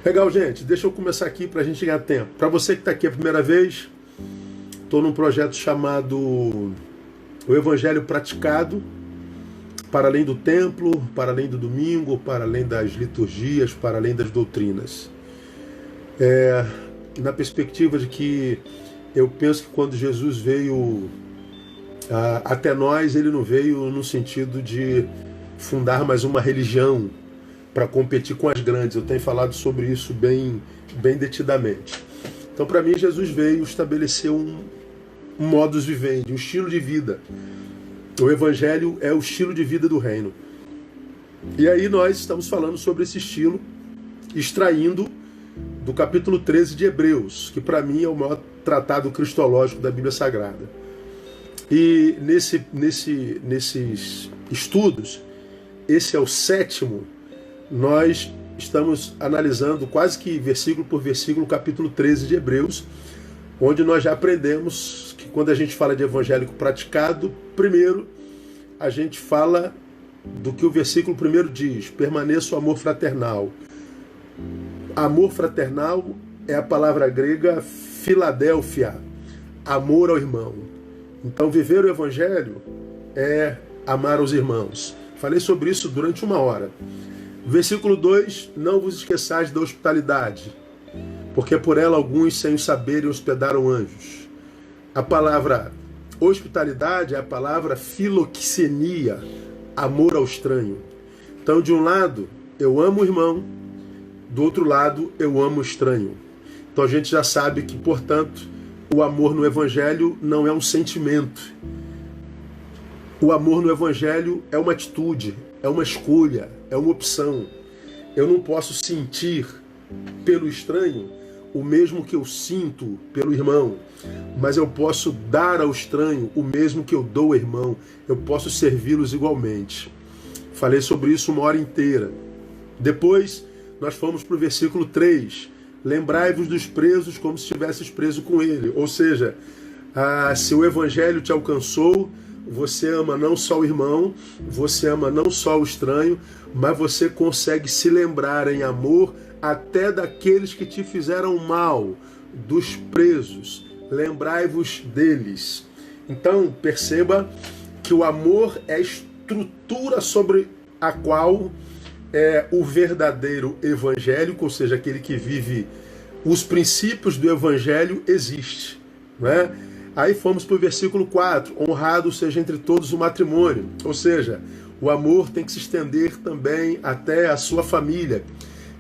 Legal, gente. Deixa eu começar aqui para a gente ganhar tempo. Para você que está aqui a primeira vez, estou num projeto chamado O Evangelho Praticado, para além do templo, para além do domingo, para além das liturgias, para além das doutrinas. Na perspectiva de que eu penso que quando Jesus veio até nós, ele não veio no sentido de fundar mais uma religião para competir com as grandes. Eu tenho falado sobre isso bem detidamente. Então, para mim, Jesus veio estabelecer um modus vivendi, um estilo de vida. O Evangelho é o estilo de vida do reino. E aí nós estamos falando sobre esse estilo, extraindo do capítulo 13 de Hebreus, que para mim é o maior tratado cristológico da Bíblia Sagrada. E nesses estudos, esse é o sétimo, nós estamos analisando quase que versículo por versículo o capítulo 13 de Hebreus, onde nós já aprendemos que quando a gente fala de evangélico praticado, primeiro a gente fala do que o versículo primeiro diz: permaneça o amor fraternal. Amor fraternal é a palavra grega Filadélfia, amor ao irmão. Então, viver o Evangelho é amar os irmãos. Falei sobre isso durante 1 hora. Versículo 2, não vos esqueçais da hospitalidade, porque por ela alguns, sem o saberem, hospedaram anjos. A palavra hospitalidade é a palavra filoxenia, amor ao estranho. Então, de um lado, eu amo o irmão, do outro lado, eu amo o estranho. Então a gente já sabe que, portanto, o amor no Evangelho não é um sentimento. O amor no Evangelho é uma atitude, é uma escolha, é uma opção. Eu não posso sentir pelo estranho o mesmo que eu sinto pelo irmão, mas eu posso dar ao estranho o mesmo que eu dou ao irmão. Eu posso servi-los igualmente. Falei sobre isso 1 hora inteira. Depois, nós fomos para o versículo 3. Lembrai-vos dos presos como se estivesses preso com ele. Ou seja, se o Evangelho te alcançou, você ama não só o irmão, você ama não só o estranho, mas você consegue se lembrar em amor até daqueles que te fizeram mal, dos presos. Lembrai-vos deles. Então, perceba que o amor é a estrutura sobre a qual o verdadeiro evangélico, ou seja, aquele que vive os princípios do evangelho, existe, não é? Aí fomos para o versículo 4, honrado seja entre todos o matrimônio, ou seja, o amor tem que se estender também até a sua família.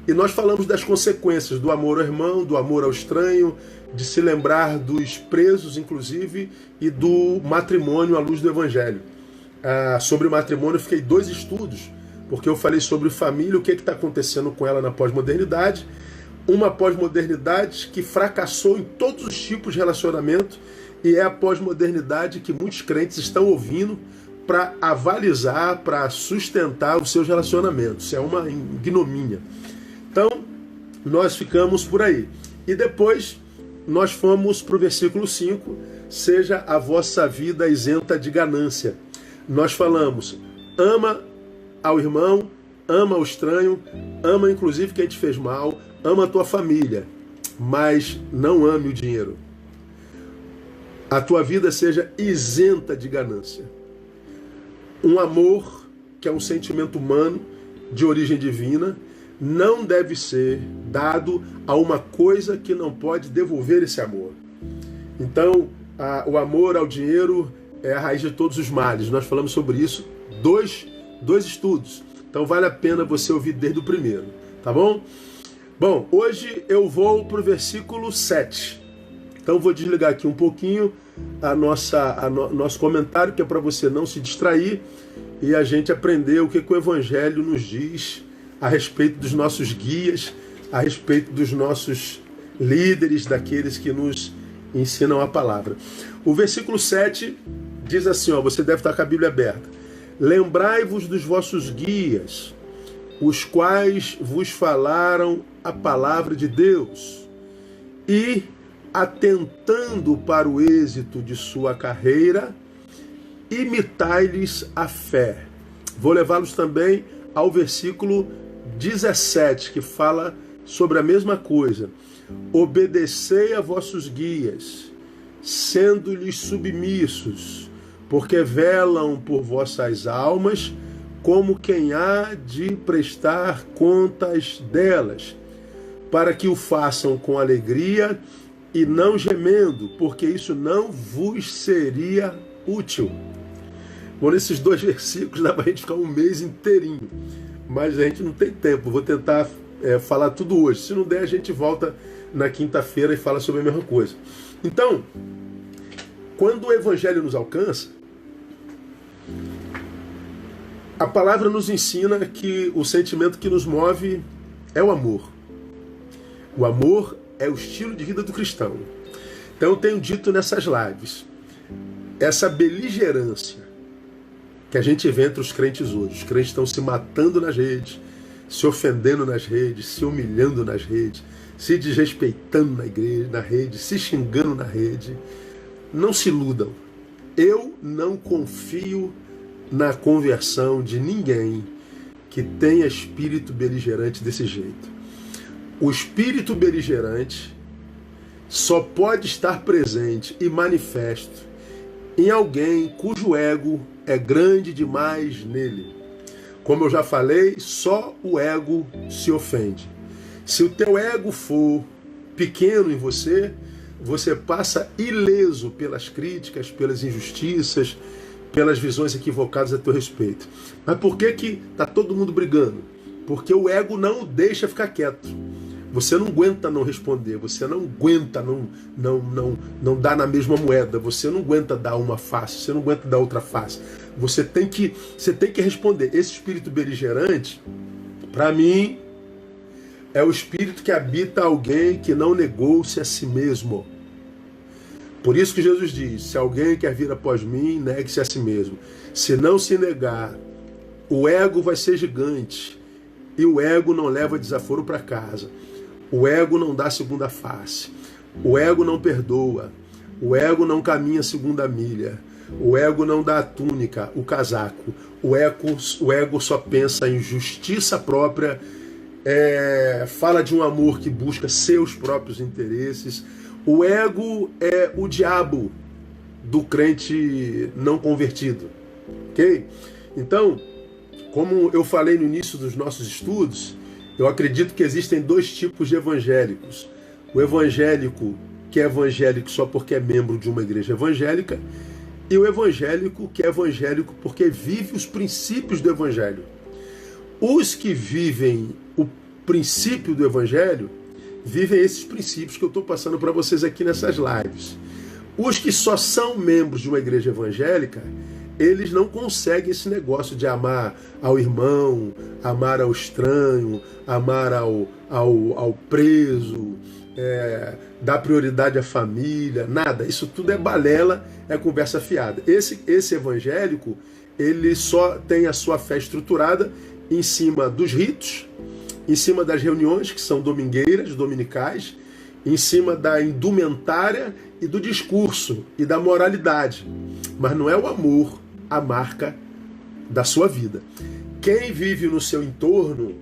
E nós falamos das consequências do amor ao irmão, do amor ao estranho, de se lembrar dos presos, inclusive, e do matrimônio à luz do evangelho. Sobre o matrimônio eu fiquei 2 estudos, porque eu falei sobre família, o que está acontecendo com ela na pós-modernidade. Uma pós-modernidade que fracassou em todos os tipos de relacionamento, e é a pós-modernidade que muitos crentes estão ouvindo para avalizar, para sustentar os seus relacionamentos. É uma ignomínia. Então, nós ficamos por aí. E depois, nós fomos para o versículo 5, seja a vossa vida isenta de ganância. Nós falamos, ama ao irmão, ama ao estranho, ama inclusive quem te fez mal, ama a tua família, mas não ame o dinheiro. A tua vida seja isenta de ganância. Um amor, que é um sentimento humano, de origem divina, não deve ser dado a uma coisa que não pode devolver esse amor. Então, o amor ao dinheiro é a raiz de todos os males. Nós falamos sobre isso, dois estudos. Então vale a pena você ouvir desde o primeiro, tá bom? Bom, hoje eu vou para o versículo 7. Então vou desligar aqui um pouquinho nosso comentário, que é para você não se distrair e a gente aprender o que o Evangelho nos diz a respeito dos nossos guias, a respeito dos nossos líderes, daqueles que nos ensinam a palavra. O versículo 7 diz assim, você deve estar com a Bíblia aberta. Lembrai-vos dos vossos guias, os quais vos falaram a palavra de Deus, e, atentando para o êxito de sua carreira, imitai-lhes a fé. Vou levá-los também ao versículo 17, que fala sobre a mesma coisa. Obedecei a vossos guias, sendo-lhes submissos, porque velam por vossas almas, como quem há de prestar contas delas, para que o façam com alegria e não gemendo, porque isso não vos seria útil. Bom, nesses 2 versículos dá para a gente ficar um mês inteirinho, mas a gente não tem tempo. Vou tentar falar tudo hoje. Se não der, a gente volta na quinta-feira e fala sobre a mesma coisa. Então, quando o Evangelho nos alcança, a palavra nos ensina que o sentimento que nos move é o amor. O amor é o estilo de vida do cristão. Então eu tenho dito nessas lives, essa beligerância que a gente vê entre os crentes hoje. Os crentes estão se matando nas redes, se ofendendo nas redes, se humilhando nas redes, se desrespeitando na igreja, na rede, se xingando na rede. Não se iludam. Eu não confio na conversão de ninguém que tenha espírito beligerante desse jeito. O espírito beligerante só pode estar presente e manifesto em alguém cujo ego é grande demais nele. Como eu já falei, só o ego se ofende. Se o teu ego for pequeno em você, você passa ileso pelas críticas, pelas injustiças, pelas visões equivocadas a teu respeito. Mas por que está todo mundo brigando? Porque o ego não o deixa ficar quieto. Você não aguenta não responder, você não aguenta não dar na mesma moeda, você não aguenta dar uma face, você não aguenta dar outra face. Você tem que responder. Esse espírito beligerante, para mim, é o espírito que habita alguém que não negou-se a si mesmo. Por isso que Jesus diz, se alguém quer vir após mim, negue-se a si mesmo. Se não se negar, o ego vai ser gigante. E o ego não leva desaforo para casa. O ego não dá segunda face. O ego não perdoa. O ego não caminha segunda milha. O ego não dá a túnica, o casaco. O ego só pensa em justiça própria, fala de um amor que busca seus próprios interesses. O ego é o diabo do crente não convertido. Ok? Então, como eu falei no início dos nossos estudos, eu acredito que existem 2 tipos de evangélicos. O evangélico que é evangélico só porque é membro de uma igreja evangélica, e o evangélico que é evangélico porque vive os princípios do evangelho. Os que vivem o princípio do evangelho, vivem esses princípios que eu estou passando para vocês aqui nessas lives. Os que só são membros de uma igreja evangélica, eles não conseguem esse negócio de amar ao irmão, amar ao estranho, amar ao preso, dar prioridade à família, nada. Isso tudo é balela, é conversa fiada. Esse evangélico, ele só tem a sua fé estruturada em cima dos ritos, em cima das reuniões, que são domingueiras, dominicais, em cima da indumentária e do discurso e da moralidade. Mas não é o amor a marca da sua vida. Quem vive no seu entorno,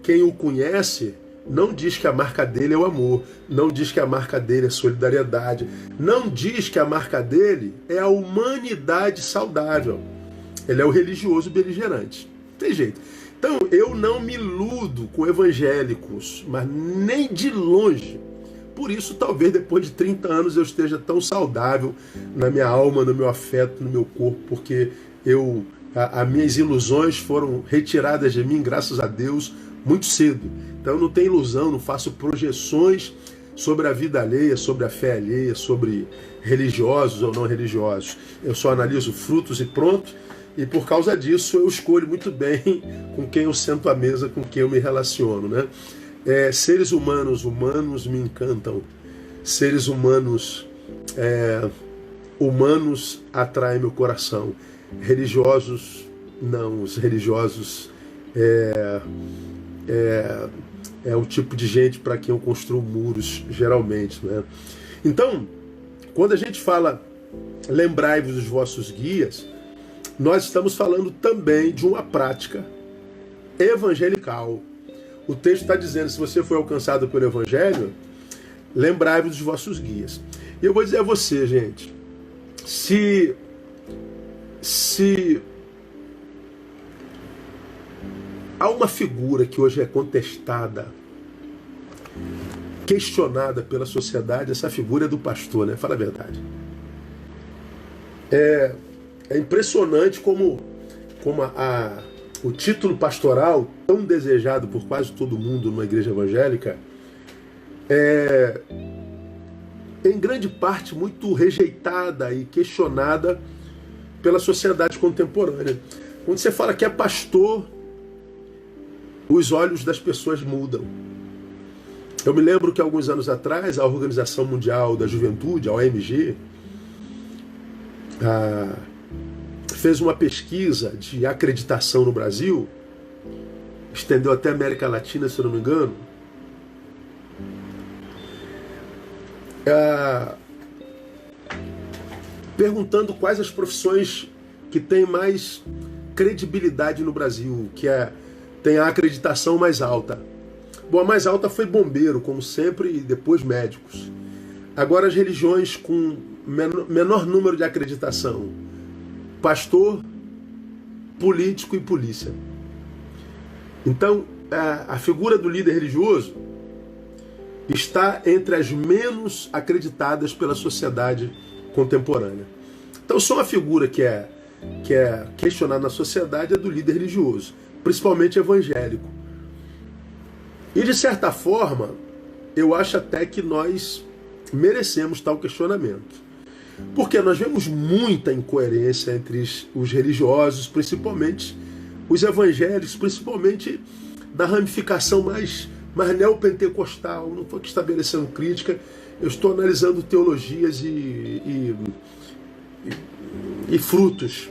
quem o conhece, não diz que a marca dele é o amor, não diz que a marca dele é solidariedade, não diz que a marca dele é a humanidade saudável. Ele é o religioso beligerante. Não tem jeito. Então, eu não me iludo com evangélicos, mas nem de longe. Por isso, talvez depois de 30 anos eu esteja tão saudável na minha alma, no meu afeto, no meu corpo, porque as minhas ilusões foram retiradas de mim, graças a Deus, muito cedo. Então eu não tenho ilusão, não faço projeções sobre a vida alheia, sobre a fé alheia, sobre religiosos ou não religiosos. Eu só analiso frutos e pronto. E por causa disso eu escolho muito bem com quem eu sento à mesa, com quem eu me relaciono, né? Seres humanos me encantam. Seres humanos atraem meu coração. Religiosos, não. Os religiosos é o tipo de gente para quem eu construo muros, geralmente, né? Então, quando a gente fala lembrai-vos dos vossos guias, nós estamos falando também de uma prática evangelical. o texto está dizendo, se você foi alcançado pelo Evangelho, lembrai-vos dos vossos guias. E eu vou dizer a você, gente, se há uma figura que hoje é contestada, questionada pela sociedade, essa figura é do pastor, né? Fala a verdade. É impressionante como o título pastoral, tão desejado por quase todo mundo numa igreja evangélica, é em grande parte muito rejeitada e questionada pela sociedade contemporânea. Quando você fala que é pastor, os olhos das pessoas mudam. Eu me lembro que alguns anos atrás, a Organização Mundial da Juventude, a OMG, fez uma pesquisa de acreditação no Brasil, estendeu até a América Latina, se eu não me engano, perguntando quais as profissões que têm mais credibilidade no Brasil, que tem a acreditação mais alta. Bom, a mais alta foi bombeiro, como sempre, e depois médicos. Agora as religiões com menor número de acreditação: pastor, político e polícia. Então, a figura do líder religioso está entre as menos acreditadas pela sociedade contemporânea. Então, só uma figura que é questionada na sociedade é do líder religioso, principalmente evangélico. E, de certa forma, eu acho até que nós merecemos tal questionamento. Porque nós vemos muita incoerência entre os religiosos, principalmente os evangélicos, principalmente da ramificação mais neopentecostal. Não estou aqui estabelecendo crítica, eu estou analisando teologias e frutos.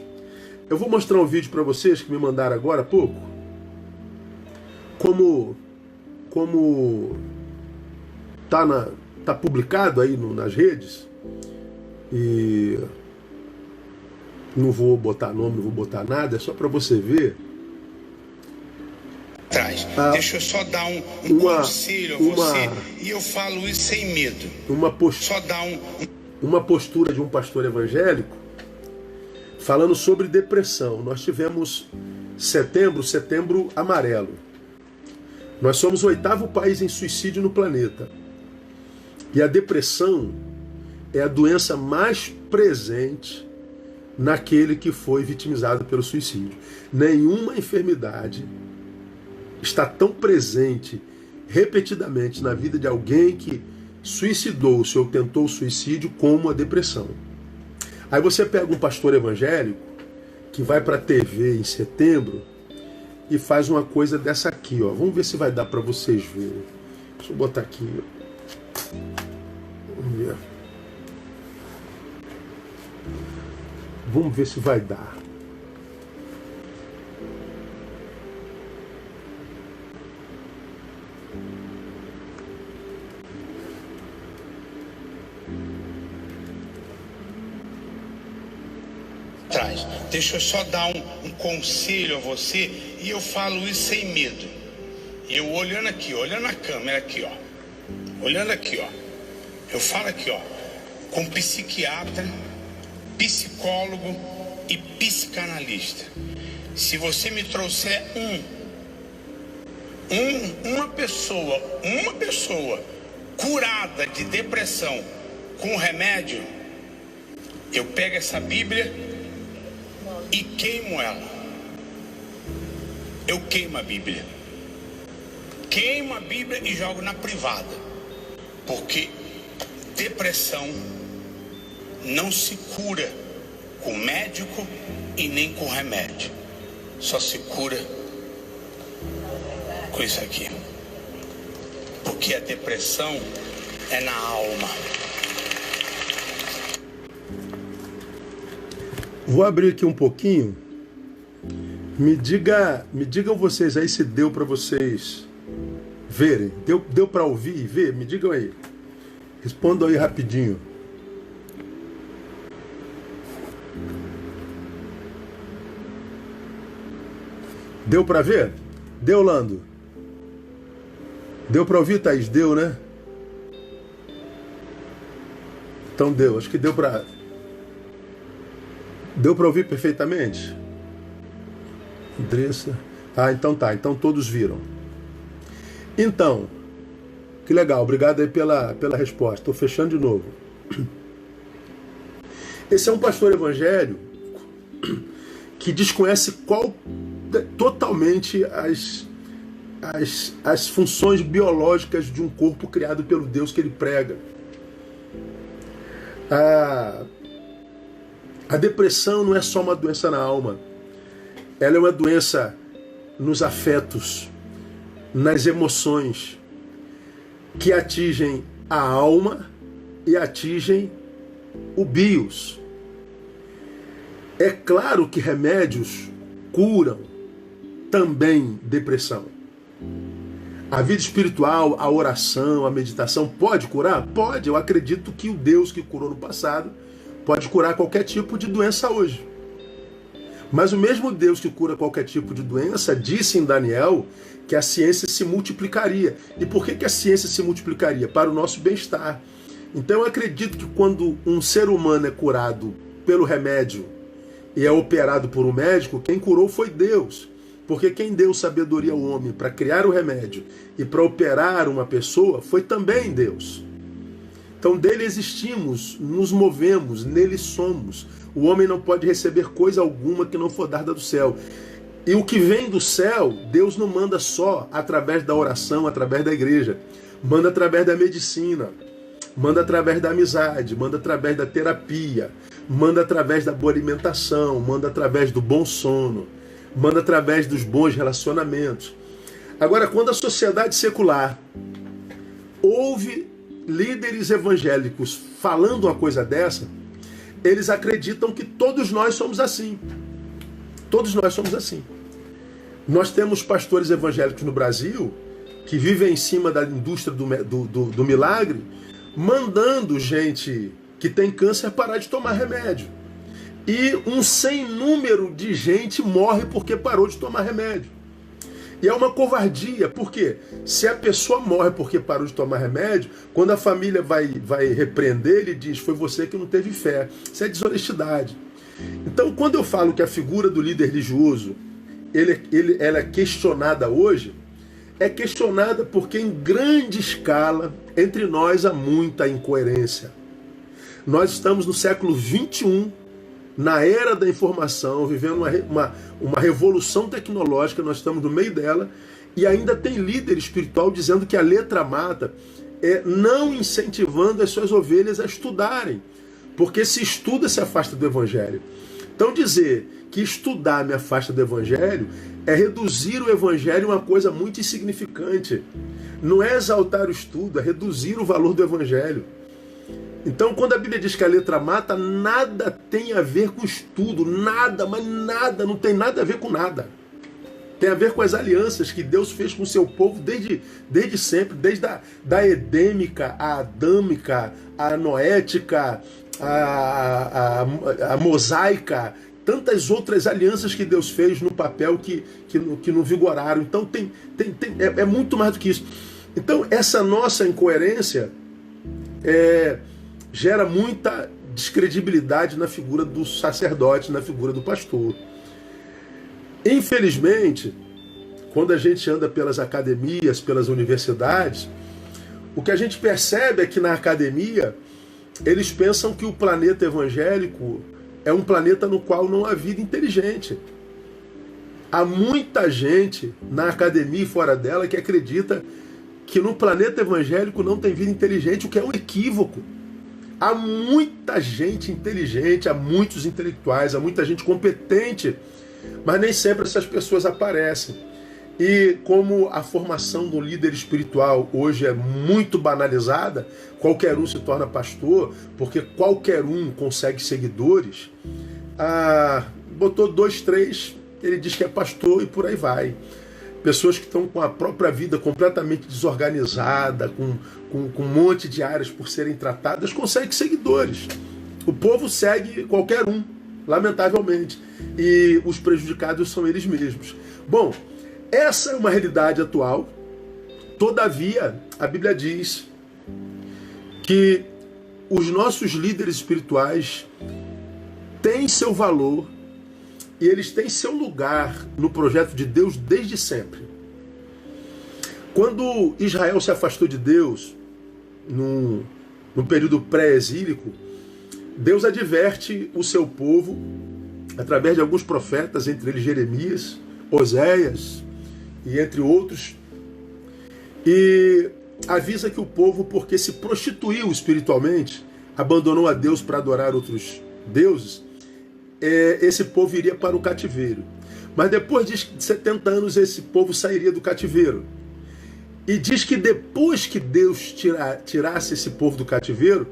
Eu vou mostrar um vídeo para vocês que me mandaram agora há pouco, como tá publicado aí nas redes, e não vou botar nome, não vou botar nada, é só para você ver. Deixa eu só dar um conselho a você, e eu falo isso sem medo. Uma postura de um pastor evangélico falando sobre depressão. Nós tivemos setembro amarelo. Nós somos o 8º país em suicídio no planeta. E a depressão é a doença mais presente naquele que foi vitimizado pelo suicídio. Nenhuma enfermidade está tão presente repetidamente na vida de alguém que suicidou-se ou tentou o suicídio como a depressão. Aí você pega um pastor evangélico que vai para a TV em setembro e faz uma coisa dessa aqui, ó. Vamos ver se vai dar para vocês verem. Deixa eu botar aqui. Vamos ver se vai dar. Deixa eu só dar um conselho a você, e eu falo isso sem medo. Eu olhando aqui, olhando a câmera aqui, ó. Olhando aqui, ó. Eu falo aqui, ó, com psiquiatra, psicólogo e psicanalista. Se você me trouxer uma pessoa curada de depressão com remédio, eu pego essa Bíblia e queimo ela. Eu queimo a Bíblia. Queimo a Bíblia e jogo na privada. Porque depressão não se cura com médico e nem com remédio. Só se cura com isso aqui. Porque a depressão é na alma. Vou abrir aqui um pouquinho. Me digam vocês aí se deu para vocês verem. Deu para ouvir e ver? Me digam aí. Respondam aí rapidinho. Deu para ver? Deu, Lando? Deu para ouvir, Thaís? Deu, né? Então deu. Acho que deu para ouvir perfeitamente? Andressa. Ah, então tá. Então todos viram. Então, que legal. Obrigado aí pela resposta. Estou fechando de novo. Esse é um pastor evangélico que desconhece totalmente as funções biológicas de um corpo criado pelo Deus que ele prega. A depressão não é só uma doença na alma. Ela é uma doença nos afetos, nas emoções, que atingem a alma e atingem o bios. É claro que remédios curam também depressão. A vida espiritual, a oração, a meditação pode curar? Pode. Eu acredito que o Deus que curou no passado pode curar qualquer tipo de doença hoje. Mas o mesmo Deus que cura qualquer tipo de doença disse em Daniel que a ciência se multiplicaria. E por que a ciência se multiplicaria? Para o nosso bem-estar. Então eu acredito que quando um ser humano é curado pelo remédio e é operado por um médico, quem curou foi Deus. Porque quem deu sabedoria ao homem para criar o remédio e para operar uma pessoa foi também Deus. Então dele existimos, nos movemos, nele somos. O homem não pode receber coisa alguma que não for dada do céu. E o que vem do céu, Deus não manda só através da oração, através da igreja. Manda através da medicina, manda através da amizade, manda através da terapia, manda através da boa alimentação, manda através do bom sono, manda através dos bons relacionamentos. Agora, quando a sociedade secular ouve líderes evangélicos falando uma coisa dessa, eles acreditam que todos nós somos assim. Todos nós somos assim. Nós temos pastores evangélicos no Brasil que vivem em cima da indústria do milagre, mandando gente que tem câncer parar de tomar remédio. E um sem número de gente morre porque parou de tomar remédio. E é uma covardia, porque se a pessoa morre porque parou de tomar remédio, quando a família vai repreender, ele diz, foi você que não teve fé. Isso é desonestidade. Então, quando eu falo que a figura do líder religioso ela é questionada hoje, é questionada porque em grande escala, entre nós há muita incoerência. Nós estamos no século XXI, na era da informação, vivendo uma revolução tecnológica, nós estamos no meio dela, e ainda tem líder espiritual dizendo que a letra mata, não incentivando as suas ovelhas a estudarem, porque se estuda se afasta do evangelho. Então dizer que estudar me afasta do evangelho é reduzir o evangelho a uma coisa muito insignificante. Não é exaltar o estudo, é reduzir o valor do evangelho. Então, quando a Bíblia diz que a letra mata, nada tem a ver com estudo, nada, mas nada, não tem nada a ver com nada. Tem a ver com as alianças que Deus fez com o seu povo desde sempre, desde da edêmica, a adâmica, a noética, a mosaica, tantas outras alianças que Deus fez no papel que não vigoraram. Então, é muito mais do que isso. Então, essa nossa incoerência gera muita descredibilidade na figura do sacerdote, na figura do pastor. Infelizmente, quando a gente anda pelas academias, pelas universidades, o que a gente percebe é que na academia eles pensam que o planeta evangélico é um planeta no qual não há vida inteligente. Há muita gente na academia e fora dela que acredita que no planeta evangélico não tem vida inteligente, o que é um equívoco. Há muita gente inteligente, há muitos intelectuais, há muita gente competente, mas nem sempre essas pessoas aparecem. E como a formação do líder espiritual hoje é muito banalizada, qualquer um se torna pastor, porque qualquer um consegue seguidores, botou 2, 3, ele diz que é pastor e por aí vai. Pessoas que estão com a própria vida completamente desorganizada, com um monte de áreas por serem tratadas, conseguem seguidores. O povo segue qualquer um, lamentavelmente. E os prejudicados são eles mesmos. Bom, essa é uma realidade atual Todavia, a Bíblia diz que os nossos líderes espirituais têm seu valor e eles têm seu lugar no projeto de Deus desde sempre. Quando Israel se afastou de Deus, num período pré-exílico, Deus adverte o seu povo através de alguns profetas, entre eles Jeremias, Oséias e entre outros, e avisa que o povo, porque se prostituiu espiritualmente, abandonou a Deus para adorar outros deuses, esse povo iria para o cativeiro. Mas depois de 70 anos esse povo sairia do cativeiro. E diz que depois que Deus tirasse esse povo do cativeiro,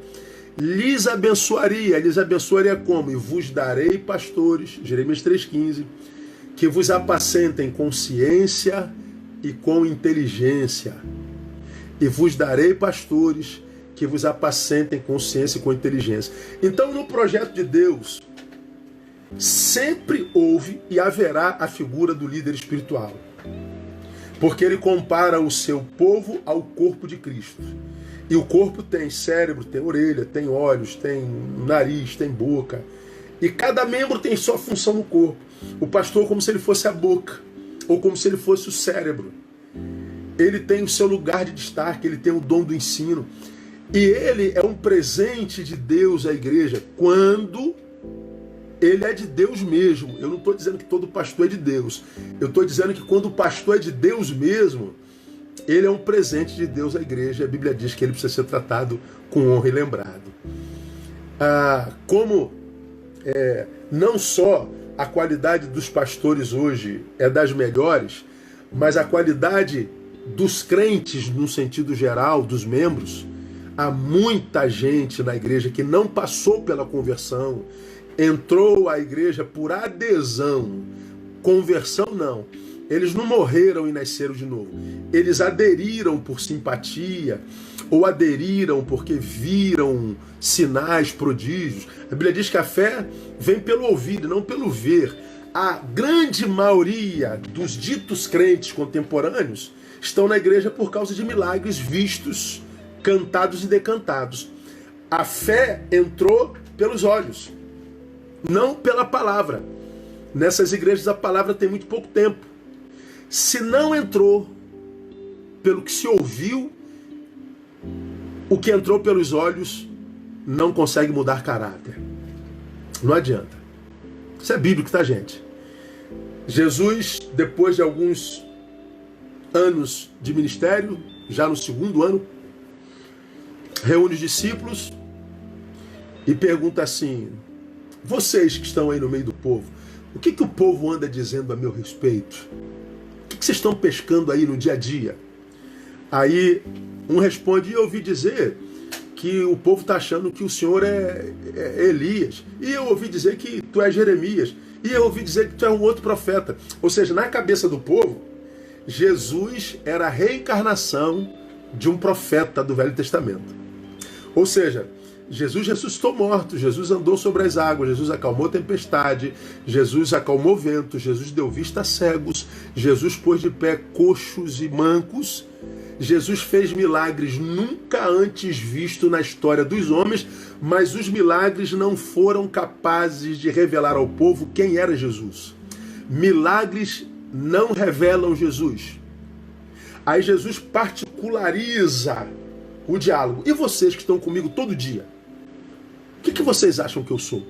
lhes abençoaria como? E vos darei pastores, Jeremias 3,15, que vos apacentem com ciência e com inteligência. E vos darei pastores que vos apacentem com ciência e com inteligência. Então, no projeto de Deus, sempre houve e haverá a figura do líder espiritual. Porque ele compara o seu povo ao corpo de Cristo. E o corpo tem cérebro, tem orelha, tem olhos, tem nariz, tem boca. E cada membro tem sua função no corpo. O pastor como se ele fosse a boca, ou como se ele fosse o cérebro. Ele tem o seu lugar de destaque, ele tem o dom do ensino. E ele é um presente de Deus à igreja quando ele é de Deus mesmo. Eu não estou dizendo que todo pastor é de Deus. Eu estou dizendo que quando o pastor é de Deus mesmo, ele é um presente de Deus à igreja. A Bíblia diz que ele precisa ser tratado com honra e lembrado. Não só a qualidade dos pastores hoje é das melhores, mas a qualidade dos crentes, no sentido geral, dos membros. Há muita gente na igreja que não passou pela conversão, entrou à igreja por adesão. Conversão não. Eles não morreram e nasceram de novo. Eles aderiram por simpatia, ou aderiram porque viram sinais, prodígios. A Bíblia diz que a fé vem pelo ouvir, não pelo ver. A grande maioria dos ditos crentes contemporâneos estão na igreja por causa de milagres vistos, cantados e decantados. A fé entrou pelos olhos, não pela palavra. Nessas igrejas a palavra tem muito pouco tempo. Se não entrou pelo que se ouviu, o que entrou pelos olhos não consegue mudar caráter. Não adianta. Isso é bíblico, tá, gente? Jesus, depois de alguns anos de ministério, já no segundo ano, reúne os discípulos e pergunta assim: vocês que estão aí no meio do povo, o que o povo anda dizendo a meu respeito? O que vocês estão pescando aí no dia a dia? Aí um responde: eu ouvi dizer que o povo está achando que o Senhor é Elias. E eu ouvi dizer que tu és Jeremias. E eu ouvi dizer que tu é um outro profeta. Ou seja, na cabeça do povo, Jesus era a reencarnação de um profeta do Velho Testamento. Ou seja, Jesus ressuscitou morto, Jesus andou sobre as águas, Jesus acalmou a tempestade, Jesus acalmou o vento, Jesus deu vista a cegos, Jesus pôs de pé coxos e mancos, Jesus fez milagres nunca antes vistos na história dos homens, mas os milagres não foram capazes de revelar ao povo quem era Jesus. Milagres não revelam Jesus. Aí Jesus particulariza o diálogo. E vocês que estão comigo todo dia? O que vocês acham que eu sou?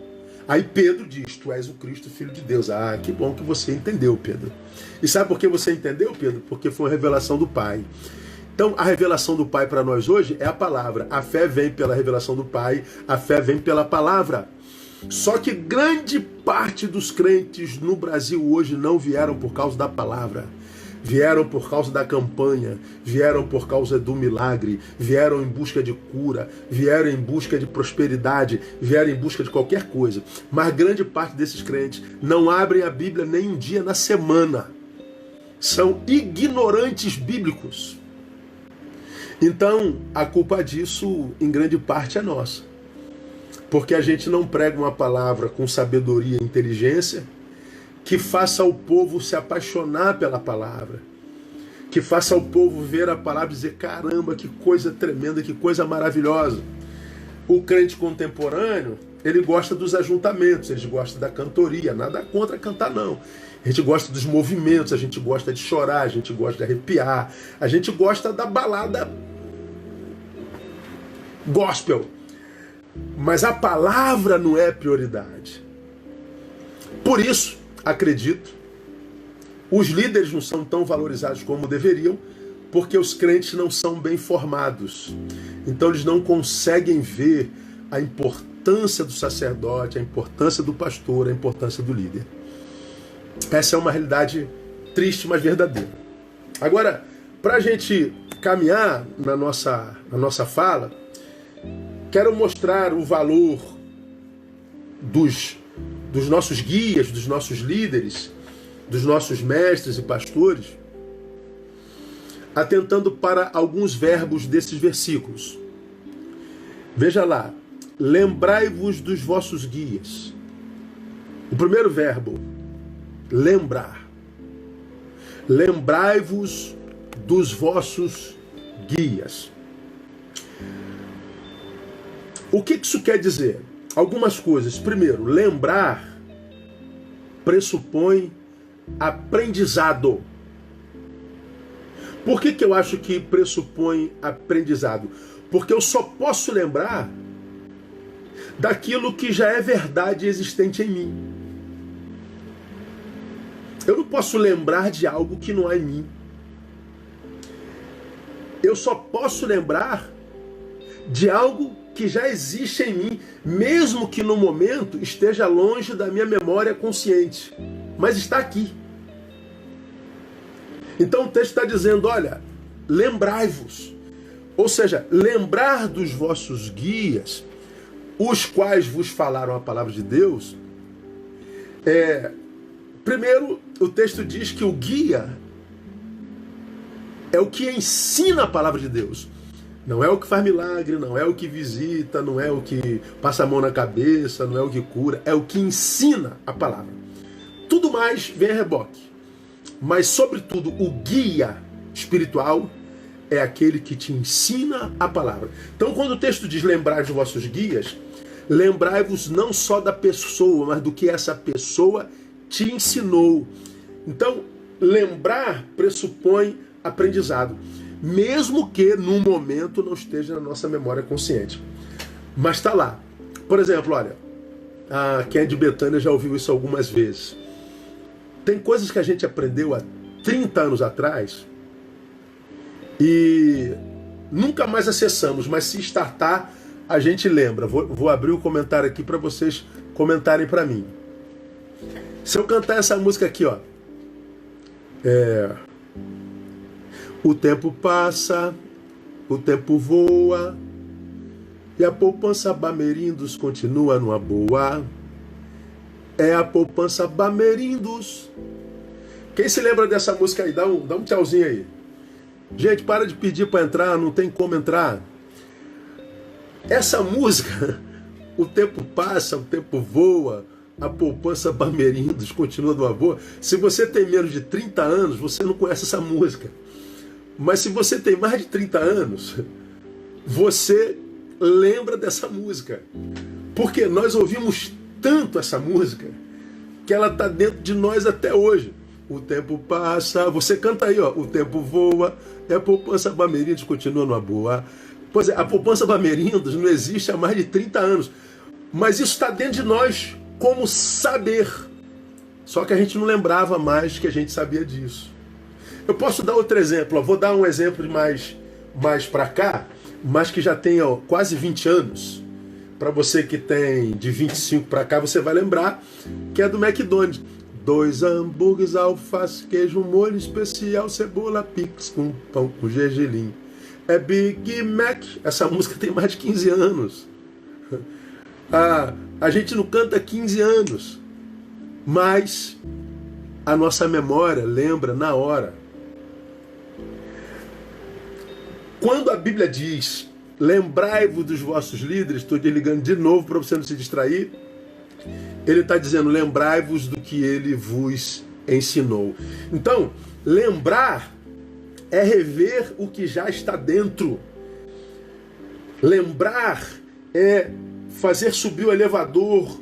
Aí Pedro diz: tu és o Cristo, Filho de Deus. Ah, que bom que você entendeu, Pedro. E sabe por que você entendeu, Pedro? Porque foi uma revelação do Pai. Então, a revelação do Pai para nós hoje é a palavra. A fé vem pela revelação do Pai, a fé vem pela palavra. Só que grande parte dos crentes no Brasil hoje não vieram por causa da palavra. Vieram por causa da campanha, vieram por causa do milagre, vieram em busca de cura, vieram em busca de prosperidade, vieram em busca de qualquer coisa. Mas grande parte desses crentes não abrem a Bíblia nem um dia na semana. São ignorantes bíblicos. Então, a culpa disso, em grande parte, é nossa. Porque a gente não prega uma palavra com sabedoria e inteligência que faça o povo se apaixonar pela palavra, que faça o povo ver a palavra e dizer: caramba, que coisa tremenda, que coisa maravilhosa. O crente contemporâneo, ele gosta dos ajuntamentos, ele gosta da cantoria, nada contra cantar não. A gente gosta dos movimentos, a gente gosta de chorar, a gente gosta de arrepiar, a gente gosta da balada gospel. Mas a palavra não é prioridade. Por isso, acredito, os líderes não são tão valorizados como deveriam, porque os crentes não são bem formados. Então eles não conseguem ver a importância do sacerdote, a importância do pastor, a importância do líder. Essa é uma realidade triste, mas verdadeira. Agora, para a gente caminhar na nossa fala, quero mostrar o valor dos nossos guias, dos nossos líderes, dos nossos mestres e pastores, atentando para alguns verbos desses versículos. Veja lá: lembrai-vos dos vossos guias. O primeiro verbo, lembrar. Lembrai-vos dos vossos guias. O que isso quer dizer? Algumas coisas. Primeiro, lembrar pressupõe aprendizado. Por que eu acho que pressupõe aprendizado? Porque eu só posso lembrar daquilo que já é verdade existente em mim. Eu não posso lembrar de algo que não há em mim. Eu só posso lembrar de algo que já existe em mim, mesmo que no momento esteja longe da minha memória consciente, mas está aqui. Então o texto está dizendo: olha, lembrai-vos. Ou seja, lembrar dos vossos guias, os quais vos falaram a palavra de Deus. Primeiro, o texto diz que o guia é o que ensina a palavra de Deus. Não é o que faz milagre, não é o que visita, não é o que passa a mão na cabeça, não é o que cura, é o que ensina a palavra. Tudo mais vem a reboque. Mas, sobretudo, o guia espiritual é aquele que te ensina a palavra. Então, quando o texto diz lembrai dos vossos guias, lembrai-vos não só da pessoa, mas do que essa pessoa te ensinou. Então, lembrar pressupõe aprendizado, mesmo que no momento não esteja na nossa memória consciente. Mas está lá. Por exemplo, olha, quem é de Betânia já ouviu isso algumas vezes. Tem coisas que a gente aprendeu há 30 anos atrás e nunca mais acessamos, mas se startar, a gente lembra. Vou abrir o comentário aqui para vocês comentarem para mim. Se eu cantar essa música aqui, ó. O tempo passa, o tempo voa, e a poupança Bamerindos continua numa boa. É a poupança Bamerindos. Quem se lembra dessa música aí? Dá um tchauzinho aí. Gente, para de pedir para entrar, não tem como entrar. Essa música, o tempo passa, o tempo voa, a poupança Bamerindos continua numa boa. Se você tem menos de 30 anos, você não conhece essa música. Mas se você tem mais de 30 anos, você lembra dessa música. Porque nós ouvimos tanto essa música que ela está dentro de nós até hoje. O tempo passa, você canta aí, ó. O tempo voa, e a poupança Bamerindos continua numa boa. Pois é, a poupança Bamerindos não existe há mais de 30 anos. Mas isso está dentro de nós como saber. Só que a gente não lembrava mais que a gente sabia disso. Eu posso dar outro exemplo, vou dar um exemplo mais para cá, mas que já tem quase 20 anos. Para você que tem de 25 para cá, você vai lembrar que é do McDonald's. 2 hambúrgueres, alface, queijo, molho especial, cebola, pix com pão com gergelim. É Big Mac. Essa música tem mais de 15 anos. A gente não canta há 15 anos, mas a nossa memória lembra na hora. Quando a Bíblia diz, lembrai-vos dos vossos líderes, estou desligando de novo para você não se distrair, ele está dizendo, lembrai-vos do que ele vos ensinou. Então, lembrar é rever o que já está dentro. Lembrar é fazer subir o elevador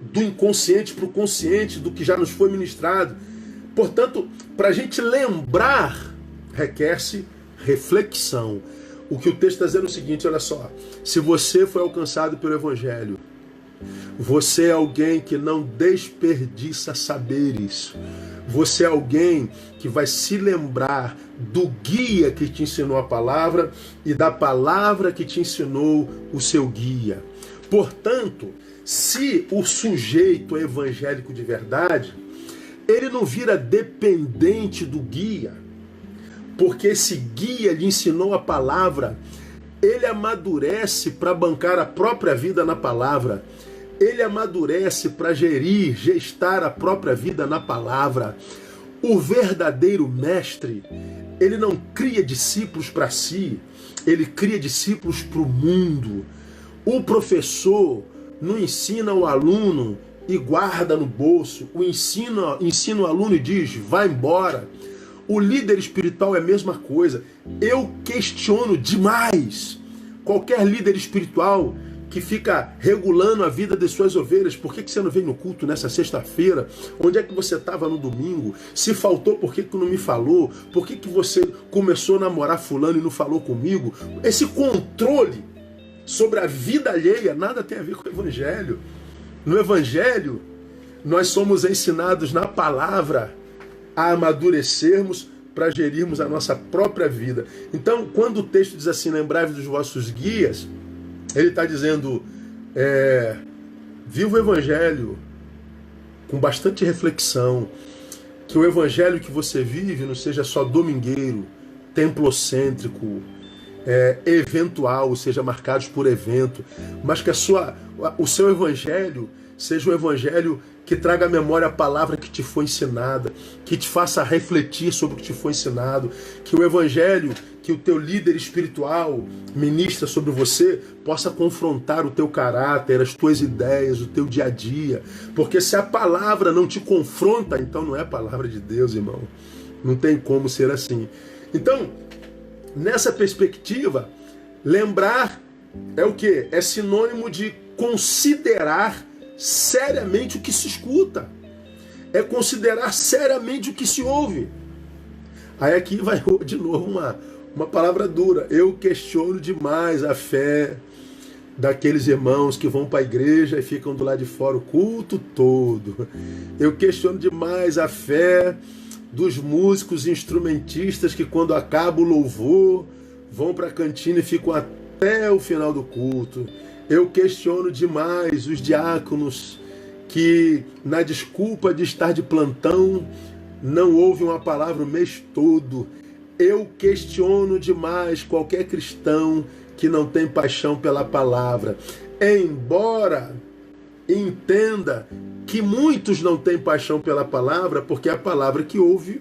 do inconsciente para o consciente, do que já nos foi ministrado. Portanto, para a gente lembrar, requer-se reflexão. O que o texto está dizendo é o seguinte, olha só. Se você foi alcançado pelo Evangelho, você é alguém que não desperdiça saberes. Você é alguém que vai se lembrar do guia que te ensinou a palavra e da palavra que te ensinou o seu guia. Portanto, se o sujeito é evangélico de verdade, ele não vira dependente do guia, porque esse guia lhe ensinou a palavra. Ele amadurece para bancar a própria vida na palavra. Ele amadurece para gestar a própria vida na palavra. O verdadeiro mestre, ele não cria discípulos para si, ele cria discípulos para o mundo. O professor não ensina o aluno e guarda no bolso. Ensina o aluno e diz, vai embora. O líder espiritual é a mesma coisa. Eu questiono demais qualquer líder espiritual que fica regulando a vida de suas ovelhas. Por que você não veio no culto nessa sexta-feira? Onde é que você estava no domingo? Se faltou, por que não me falou? Por que você começou a namorar fulano e não falou comigo? Esse controle sobre a vida alheia nada tem a ver com o Evangelho. No Evangelho, nós somos ensinados na palavra a amadurecermos para gerirmos a nossa própria vida. Então, quando o texto diz assim, lembrai-vos dos vossos guias, ele está dizendo, viva o Evangelho com bastante reflexão, que o Evangelho que você vive não seja só domingueiro, templocêntrico, eventual, ou seja, marcados por evento, mas que o seu Evangelho seja um Evangelho que traga à memória a palavra que te foi ensinada, que te faça refletir sobre o que te foi ensinado, que o Evangelho que o teu líder espiritual ministra sobre você possa confrontar o teu caráter, as tuas ideias, o teu dia a dia. Porque se a palavra não te confronta, então não é a palavra de Deus, irmão. Não tem como ser assim. Então, nessa perspectiva, lembrar é o quê? É sinônimo de considerar seriamente o que se escuta. É considerar seriamente o que se ouve. Aí aqui vai de novo uma palavra dura. Eu questiono demais a fé daqueles irmãos que vão para a igreja e ficam do lado de fora o culto todo. Eu questiono demais a fé dos músicos e instrumentistas que quando acaba o louvor vão para a cantina e ficam até o final do culto. Eu questiono demais os diáconos que, na desculpa de estar de plantão, não ouvem uma palavra o mês todo. Eu questiono demais qualquer cristão que não tem paixão pela palavra. Embora entenda que muitos não têm paixão pela palavra, porque é a palavra que ouve.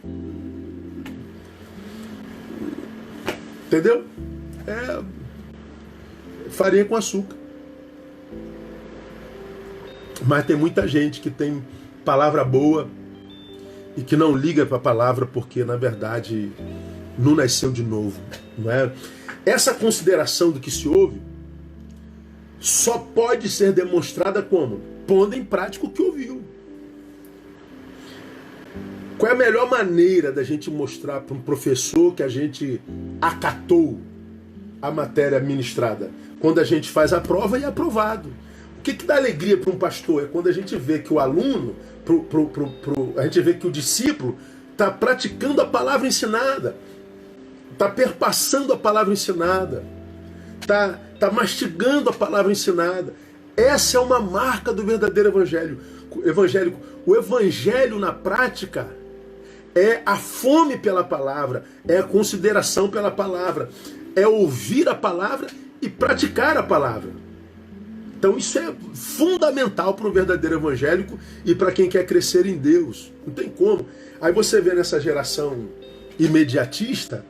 Entendeu? É farinha com açúcar. Mas tem muita gente que tem palavra boa e que não liga para a palavra porque, na verdade, não nasceu de novo. Não é? Essa consideração do que se ouve só pode ser demonstrada como? Pondo em prática o que ouviu. Qual é a melhor maneira da gente mostrar para um professor que a gente acatou a matéria ministrada? Quando a gente faz a prova e é aprovado. O que dá alegria para um pastor? É quando a gente vê que o aluno, a gente vê que o discípulo está praticando a palavra ensinada, está perpassando a palavra ensinada, está mastigando a palavra ensinada. Essa é uma marca do verdadeiro evangélico. O evangelho na prática é a fome pela palavra, é a consideração pela palavra, é ouvir a palavra e praticar a palavra. Então isso é fundamental para o verdadeiro evangélico e para quem quer crescer em Deus. Não tem como. Aí você vê nessa geração imediatista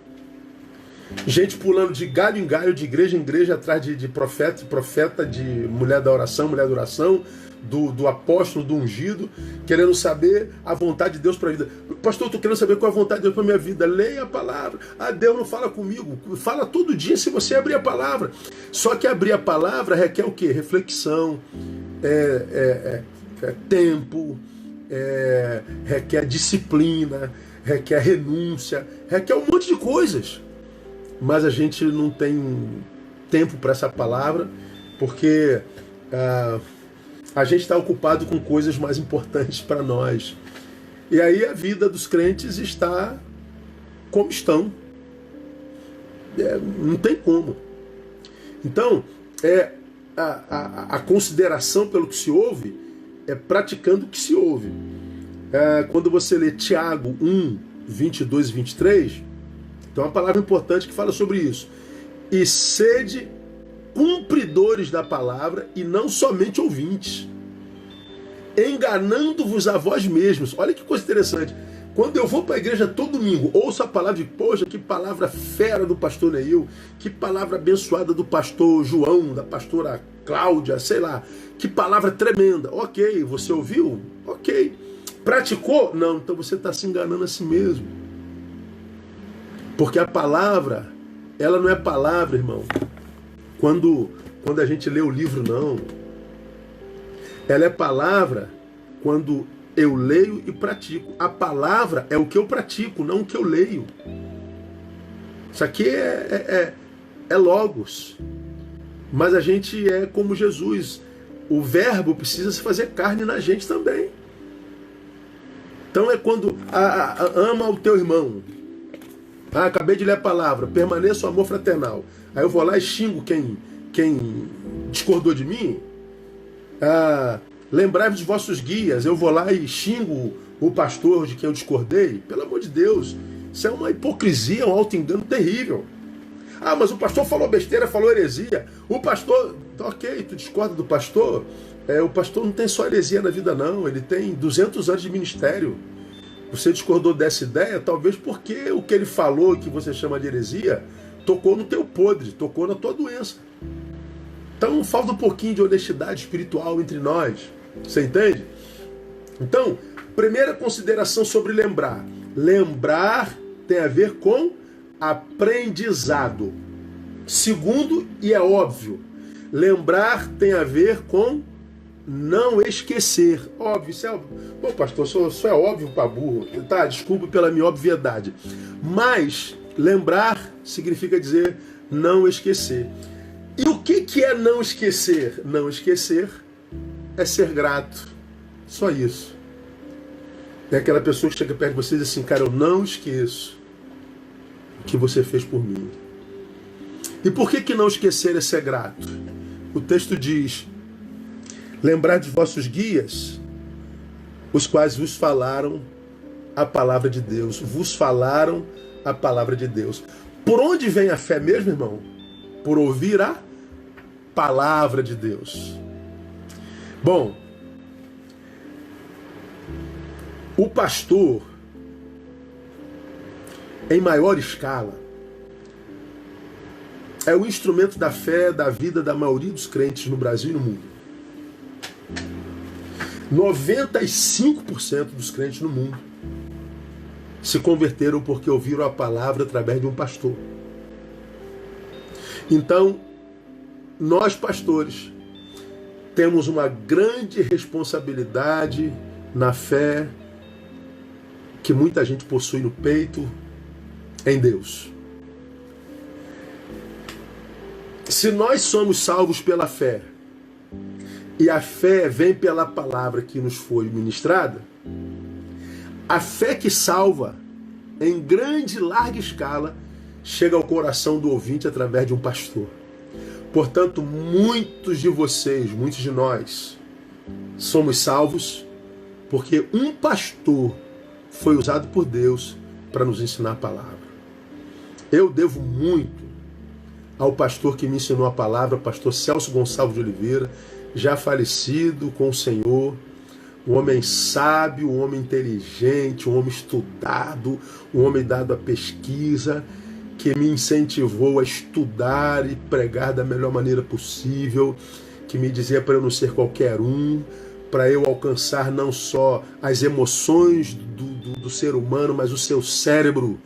Gente pulando de galho em galho, de igreja em igreja, atrás de profeta e profeta, de mulher da oração, mulher da oração, do apóstolo, do ungido, querendo saber a vontade de Deus para a vida. Pastor, eu estou querendo saber qual é a vontade de Deus para a minha vida. Leia a palavra. Ah, Deus não fala comigo. Fala todo dia se você abrir a palavra. Só que abrir a palavra requer o quê? Reflexão, tempo, requer disciplina, requer renúncia, requer um monte de coisas. Mas a gente não tem tempo para essa palavra, porque a gente está ocupado com coisas mais importantes para nós. E aí a vida dos crentes está como estão. Não tem como. Então, a consideração pelo que se ouve é praticando o que se ouve. Quando você lê Tiago 1, 22 e 23, tem uma palavra importante que fala sobre isso. E sede cumpridores da palavra e não somente ouvintes, enganando-vos a vós mesmos. Olha que coisa interessante. Quando eu vou para a igreja todo domingo, ouço a palavra de, poxa, que palavra fera do pastor Neil, que palavra abençoada do pastor João, da pastora Cláudia, sei lá, que palavra tremenda. Ok, você ouviu? Ok. Praticou? Não, então você está se enganando a si mesmo. Porque a palavra, ela não é palavra, irmão, quando a gente lê o livro, não. Ela é palavra quando eu leio e pratico. A palavra é o que eu pratico, não o que eu leio. Isso aqui é logos. Mas a gente é como Jesus. O verbo precisa se fazer carne na gente também. Então é quando ama o teu irmão. Acabei de ler a palavra, permaneça o amor fraternal. Aí eu vou lá e xingo quem discordou de mim. Lembrai-vos dos vossos guias. Eu vou lá e xingo o pastor de quem eu discordei. Pelo amor de Deus, isso é uma hipocrisia, um auto-engano terrível. Mas o pastor falou besteira, falou heresia. O pastor, ok, tu discorda do pastor? O pastor não tem só heresia na vida não, ele tem 200 anos de ministério. Você discordou dessa ideia, talvez porque o que ele falou, que você chama de heresia, tocou no teu podre, tocou na tua doença. Então falta um pouquinho de honestidade espiritual entre nós. Você entende? Então, primeira consideração sobre lembrar. Lembrar tem a ver com aprendizado. Segundo, e é óbvio, lembrar tem a ver com não esquecer. Óbvio, isso é óbvio. Pô, pastor, isso é óbvio para burro. Tá, desculpa pela minha obviedade. Mas lembrar significa dizer não esquecer. E o que é não esquecer? Não esquecer é ser grato. Só isso. É aquela pessoa que chega perto de você e diz assim, cara, eu não esqueço o que você fez por mim. E por que não esquecer é ser grato? O texto diz, lembrar dos vossos guias, os quais vos falaram a palavra de Deus. Vos falaram a palavra de Deus. Por onde vem a fé mesmo, irmão? Por ouvir a palavra de Deus. Bom, o pastor, em maior escala, é o instrumento da fé, da vida da maioria dos crentes no Brasil e no mundo. 95% dos crentes no mundo se converteram porque ouviram a palavra através de um pastor. Então, nós pastores temos uma grande responsabilidade na fé que muita gente possui no peito em Deus. Se nós somos salvos pela fé, e a fé vem pela palavra que nos foi ministrada, a fé que salva, em grande e larga escala, chega ao coração do ouvinte através de um pastor. Portanto, muitos de vocês, muitos de nós, somos salvos porque um pastor foi usado por Deus para nos ensinar a palavra. Eu devo muito ao pastor que me ensinou a palavra, pastor Celso Gonçalves de Oliveira, já falecido com o Senhor, um homem sábio, um homem inteligente, um homem estudado, um homem dado à pesquisa, que me incentivou a estudar e pregar da melhor maneira possível, que me dizia para eu não ser qualquer um, para eu alcançar não só as emoções do ser humano, mas o seu cérebro.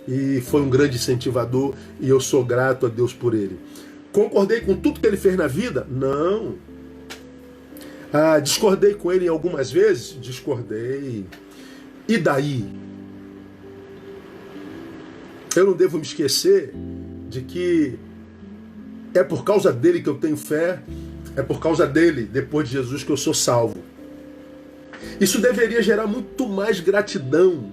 E foi um grande incentivador e eu sou grato a Deus por ele. Concordei com tudo que ele fez na vida? Não. Discordei com ele em algumas vezes? Discordei. E daí? Eu não devo me esquecer de que é por causa dele que eu tenho fé, é por causa dele, depois de Jesus, que eu sou salvo. Isso deveria gerar muito mais gratidão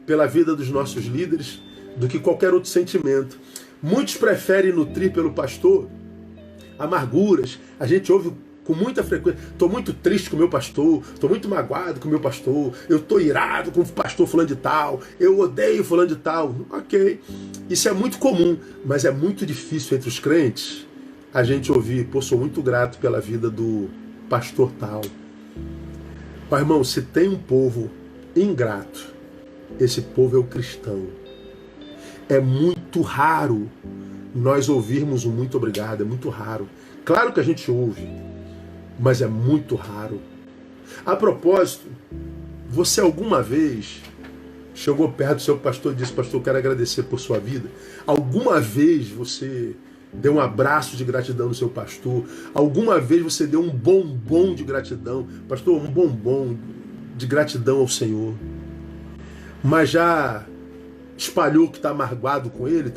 pela vida dos nossos líderes do que qualquer outro sentimento. Muitos preferem nutrir pelo pastor amarguras. A gente ouve com muita frequência: estou muito triste com o meu pastor, estou muito magoado com o meu pastor, eu estou irado com o pastor fulano de tal, eu odeio fulano de tal. Ok, isso é muito comum, mas é muito difícil entre os crentes a gente ouvir: pô, sou muito grato pela vida do pastor tal. Mas, irmão, se tem um povo ingrato, esse povo é o cristão. É muito raro nós ouvirmos um muito obrigado, é muito raro. Claro que a gente ouve, mas é muito raro. A propósito, você alguma vez chegou perto do seu pastor e disse: pastor, eu quero agradecer por sua vida? Alguma vez você deu um abraço de gratidão no seu pastor? Alguma vez você deu um bombom de gratidão? Pastor, um bombom de gratidão ao Senhor. Mas já espalhou que está magoado com ele,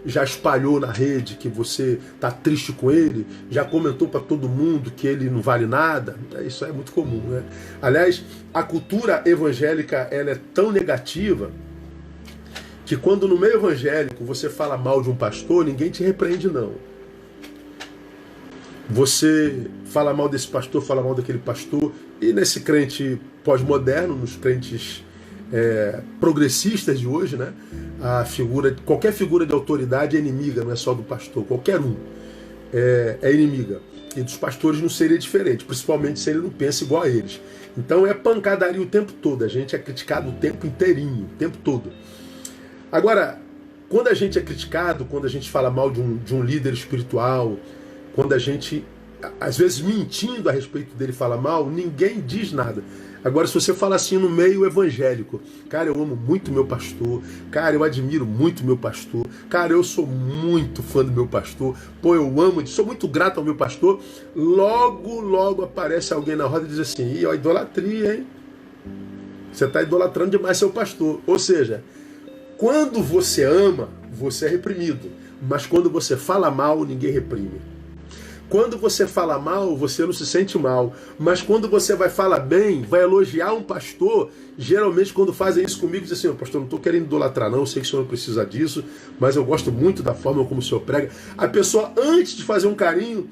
já espalhou na rede que você está triste com ele, já comentou para todo mundo que ele não vale nada? Isso é muito comum, né? Aliás, a cultura evangélica, ela é tão negativa que quando no meio evangélico você fala mal de um pastor, ninguém te repreende, não. Você fala mal desse pastor, fala mal daquele pastor, e nesse crente pós-moderno, nos crentes progressistas de hoje, né? Qualquer figura de autoridade é inimiga, não é só do pastor, qualquer um é inimiga. E dos pastores não seria diferente, principalmente se ele não pensa igual a eles. Então é pancadaria o tempo todo, a gente é criticado o tempo inteirinho, o tempo todo. Agora, quando a gente é criticado, quando a gente fala mal de um líder espiritual, quando a gente, às vezes mentindo a respeito dele, fala mal, ninguém diz nada. Agora, se você fala assim no meio evangélico: cara, eu amo muito meu pastor, cara, eu admiro muito meu pastor, cara, eu sou muito fã do meu pastor, pô, eu amo, sou muito grato ao meu pastor, logo aparece alguém na roda e diz assim: ih, ó, idolatria, hein? Você está idolatrando demais seu pastor. Ou seja, quando você ama, você é reprimido. Mas quando você fala mal, ninguém reprime. Quando você fala mal, você não se sente mal. Mas quando você vai falar bem, vai elogiar um pastor, geralmente quando fazem isso comigo, dizem assim: pastor, não estou querendo idolatrar não, eu sei que o senhor não precisa disso, mas eu gosto muito da forma como o senhor prega. A pessoa, antes de fazer um carinho,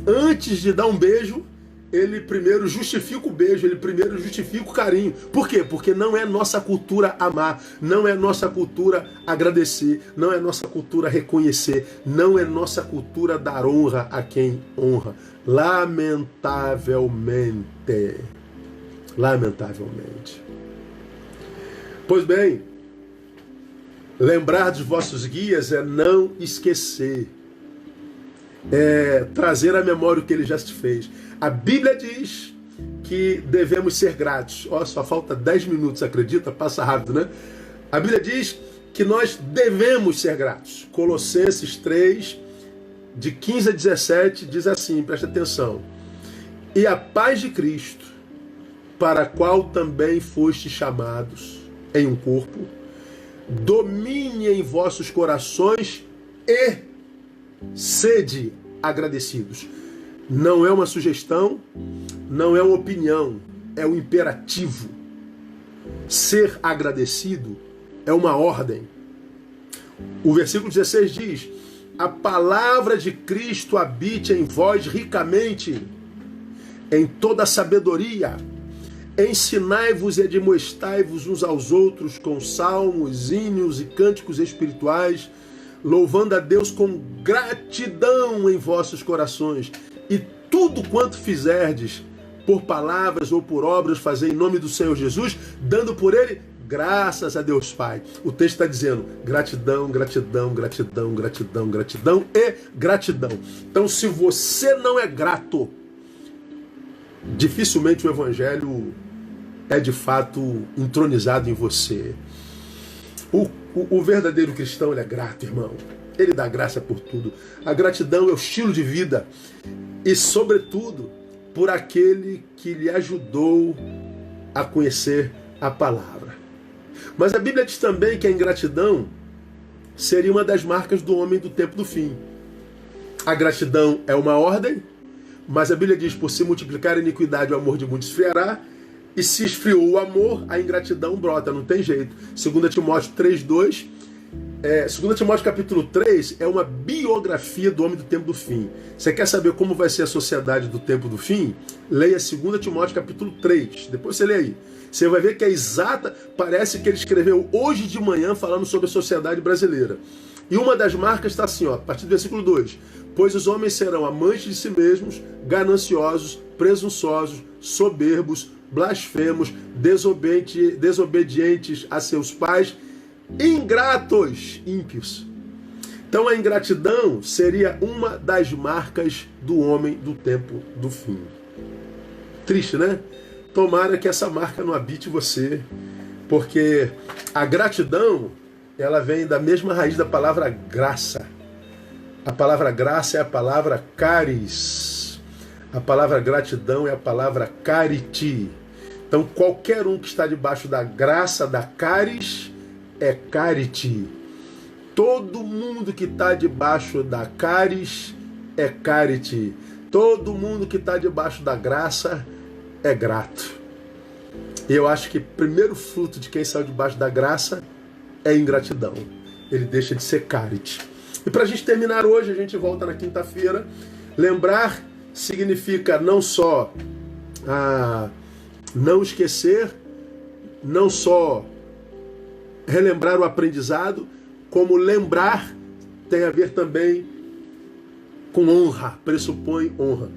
antes de dar um beijo, ele primeiro justifica o beijo, ele primeiro justifica o carinho. Por quê? Porque não é nossa cultura amar, não é nossa cultura agradecer, não é nossa cultura reconhecer, não é nossa cultura dar honra a quem honra. Lamentavelmente. Lamentavelmente. Pois bem, lembrar dos vossos guias é não esquecer. É trazer à memória o que ele já te fez. A Bíblia diz que devemos ser gratos. Ó, só falta 10 minutos, acredita? Passa rápido, né? A Bíblia diz que nós devemos ser gratos. Colossenses 3, de 15 a 17, diz assim, presta atenção: e a paz de Cristo, para a qual também fostes chamados em um corpo, domine em vossos corações e sede agradecidos. Não é uma sugestão, não é uma opinião, é um imperativo. Ser agradecido é uma ordem. O versículo 16 diz: a palavra de Cristo habite em vós ricamente, em toda sabedoria. Ensinai-vos e admoestai-vos uns aos outros com salmos, hinos e cânticos espirituais, louvando a Deus com gratidão em vossos corações. E tudo quanto fizerdes, por palavras ou por obras, fazei em nome do Senhor Jesus, dando por ele graças a Deus Pai. O texto está dizendo gratidão, gratidão, gratidão, gratidão, gratidão e gratidão. Então, se você não é grato, dificilmente o Evangelho é de fato entronizado em você. O verdadeiro cristão, ele é grato, irmão. Ele dá graça por tudo. A gratidão é o estilo de vida. E, sobretudo, por aquele que lhe ajudou a conhecer a palavra. Mas a Bíblia diz também que a ingratidão seria uma das marcas do homem do tempo do fim. A gratidão é uma ordem, mas a Bíblia diz, por se multiplicar a iniquidade, o amor de muitos esfriará. E se esfriou o amor, a ingratidão brota, não tem jeito. 2 Timóteo 3:2, 2 Timóteo capítulo 3 é uma biografia do homem do tempo do fim. Você quer saber como vai ser a sociedade do tempo do fim? Leia 2 Timóteo capítulo 3, depois você lê aí. Você vai ver que é exata, parece que ele escreveu hoje de manhã falando sobre a sociedade brasileira. E uma das marcas está assim, ó, a partir do versículo 2. Pois os homens serão amantes de si mesmos, gananciosos, presunçosos, soberbos, blasfemos, desobedientes a seus pais, ingratos, ímpios. Então a ingratidão seria uma das marcas do homem do tempo do fim. Triste, né? Tomara que essa marca não habite você, porque a gratidão, ela vem da mesma raiz da palavra graça. A palavra graça é a palavra caris. A palavra gratidão é a palavra cariti. Então qualquer um que está debaixo da graça, da caris, é cariti. Todo mundo que está debaixo da caris é cariti. Todo mundo que está debaixo da graça é grato. E eu acho que o primeiro fruto de quem saiu debaixo da graça é ingratidão. Ele deixa de ser cariti. E para a gente terminar hoje, a gente volta na quinta-feira. Lembrar significa não só não esquecer, não só relembrar o aprendizado, como lembrar tem a ver também com honra, pressupõe honra.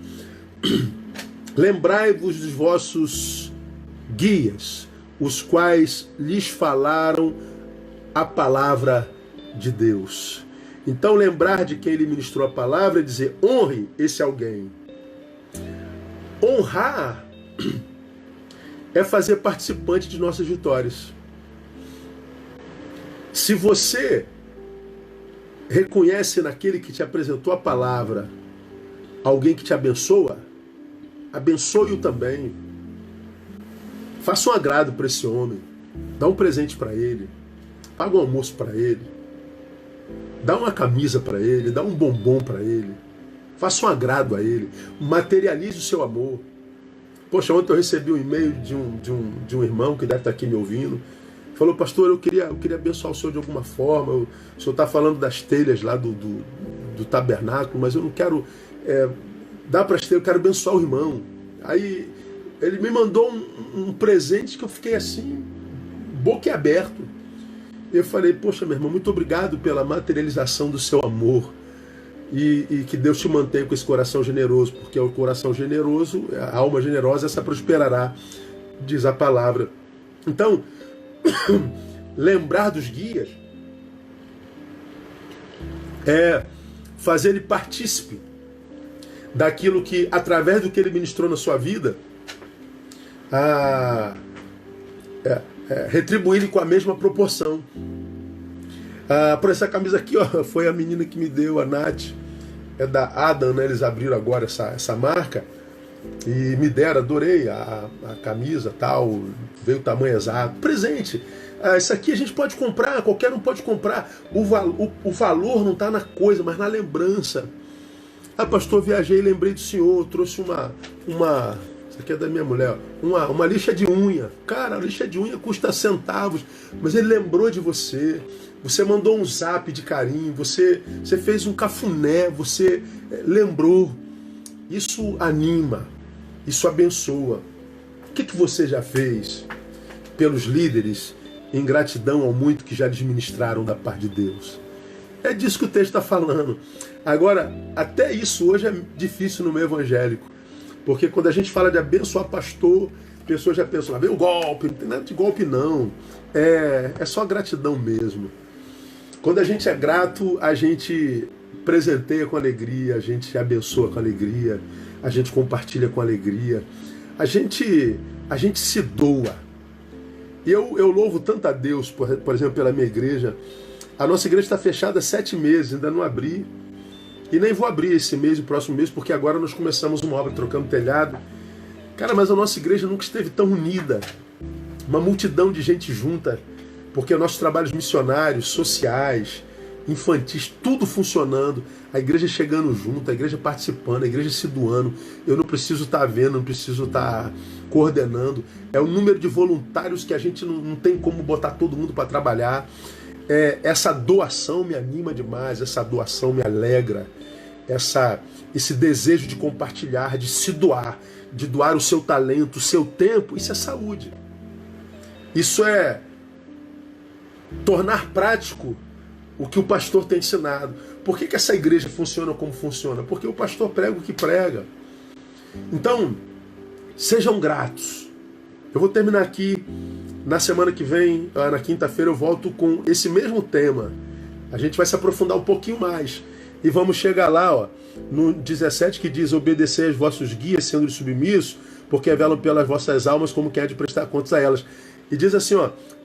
Lembrai-vos dos vossos guias, os quais lhes falaram a palavra de Deus. Então lembrar de quem lhe ministrou a palavra e dizer, honre esse alguém. Honrar é fazer participante de nossas vitórias. Se você reconhece naquele que te apresentou a palavra alguém que te abençoa, abençoe-o também. Faça um agrado para esse homem. Dá um presente para ele. Paga um almoço para ele. Dá uma camisa para ele. Dá um bombom para ele. Faça um agrado a ele. Materialize o seu amor. Poxa, ontem eu recebi um e-mail de um irmão que deve estar aqui me ouvindo. Falou, pastor, eu queria abençoar o senhor de alguma forma. O senhor está falando das telhas lá do tabernáculo, mas eu não quero dar para as telhas, eu quero abençoar o irmão. Aí ele me mandou um presente que eu fiquei assim, boquiaberto. Eu falei, poxa, meu irmão, muito obrigado pela materialização do seu amor. E que Deus te mantenha com esse coração generoso, porque é o coração generoso, a alma generosa, essa prosperará, diz a palavra. Então, lembrar dos guias é fazer ele partícipe daquilo que, através do que ele ministrou na sua vida, retribuir com a mesma proporção. Por essa camisa aqui, ó, foi a menina que me deu, a Nath, é da Adam, né? Eles abriram agora essa marca e me deram, adorei a camisa, tal, veio o tamanho exato, presente. Isso aqui a gente pode comprar, qualquer um pode comprar. O valor não está na coisa, mas na lembrança. Pastor, viajei e lembrei do senhor, trouxe uma isso aqui é da minha mulher, uma lixa de unha. Cara, a lixa de unha custa centavos, mas ele lembrou de você. Você mandou um zap de carinho, você fez um cafuné, você lembrou. Isso anima, isso abençoa. O que você já fez pelos líderes em gratidão ao muito que já lhes ministraram da parte de Deus? É disso que o texto está falando. Agora, até isso hoje é difícil no meio evangélico. Porque quando a gente fala de abençoar pastor, pessoas já pensam, vem o golpe, não tem nada de golpe não. É só gratidão mesmo. Quando a gente é grato, a gente presenteia com alegria, a gente abençoa com alegria, a gente compartilha com alegria, a gente se doa. E eu louvo tanto a Deus, por exemplo, pela minha igreja. A nossa igreja está fechada há 7 meses, ainda não abri. E nem vou abrir esse mês e o próximo mês, porque agora nós começamos uma obra trocando telhado. Cara, mas a nossa igreja nunca esteve tão unida. Uma multidão de gente junta, porque nossos trabalhos missionários, sociais, infantis, tudo funcionando, a igreja chegando junto, a igreja participando, a igreja se doando. Eu não preciso estar vendo, não preciso estar coordenando. É o número de voluntários que a gente não tem como botar todo mundo para trabalhar. Essa doação me anima demais, essa doação me alegra. Esse desejo de compartilhar, de se doar, de doar o seu talento, o seu tempo, isso é saúde. Isso é tornar prático o que o pastor tem ensinado. Por que essa igreja funciona como funciona? Porque o pastor prega o que prega. Então, sejam gratos. Eu vou terminar aqui. Na semana que vem, na quinta-feira, eu volto com esse mesmo tema. A gente vai se aprofundar um pouquinho mais. E vamos chegar lá, no 17, que diz: obedecei aos vossos guias, sendo submissos, porque velam pelas vossas almas como quem há de prestar contas a elas. E diz assim,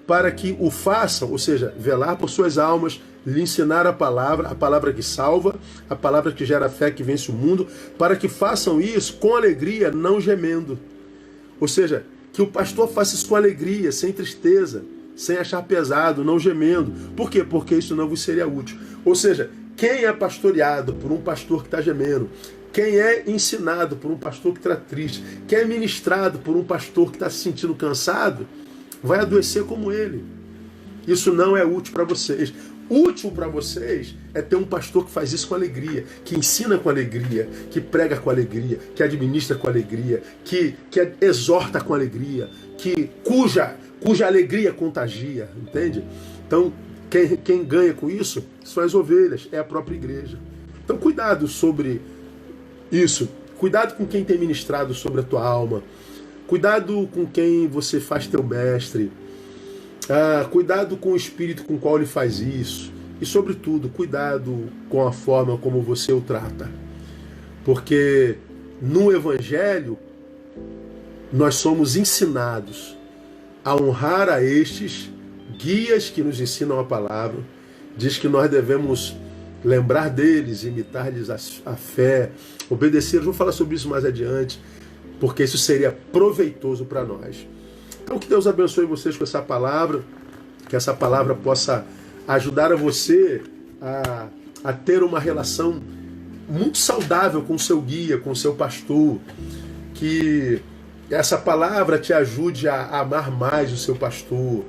para que o façam, ou seja, velar por suas almas, lhe ensinar a palavra que salva, a palavra que gera fé, que vence o mundo, para que façam isso com alegria, não gemendo. Ou seja, que o pastor faça isso com alegria, sem tristeza, sem achar pesado, não gemendo. Por quê? Porque isso não vos seria útil. Ou seja, quem é pastoreado por um pastor que está gemendo, quem é ensinado por um pastor que está triste, quem é ministrado por um pastor que está se sentindo cansado, vai adoecer como ele. Isso não é útil para vocês. Útil para vocês é ter um pastor que faz isso com alegria, que ensina com alegria, que prega com alegria, que administra com alegria, que exorta com alegria, cuja alegria contagia, entende? Então, quem ganha com isso são as ovelhas, é a própria igreja. Então, cuidado sobre isso. Cuidado com quem tem ministrado sobre a tua alma. Cuidado com quem você faz teu mestre. Cuidado com o espírito com o qual ele faz isso. E, sobretudo, cuidado com a forma como você o trata. Porque no Evangelho nós somos ensinados a honrar a estes guias que nos ensinam a palavra. Diz que nós devemos lembrar deles, imitar-lhes a fé, obedecer. Vamos falar sobre isso mais adiante, porque isso seria proveitoso para nós. Então, que Deus abençoe vocês com essa palavra, que essa palavra possa ajudar a você a ter uma relação muito saudável com o seu guia, com o seu pastor, que essa palavra te ajude a amar mais o seu pastor,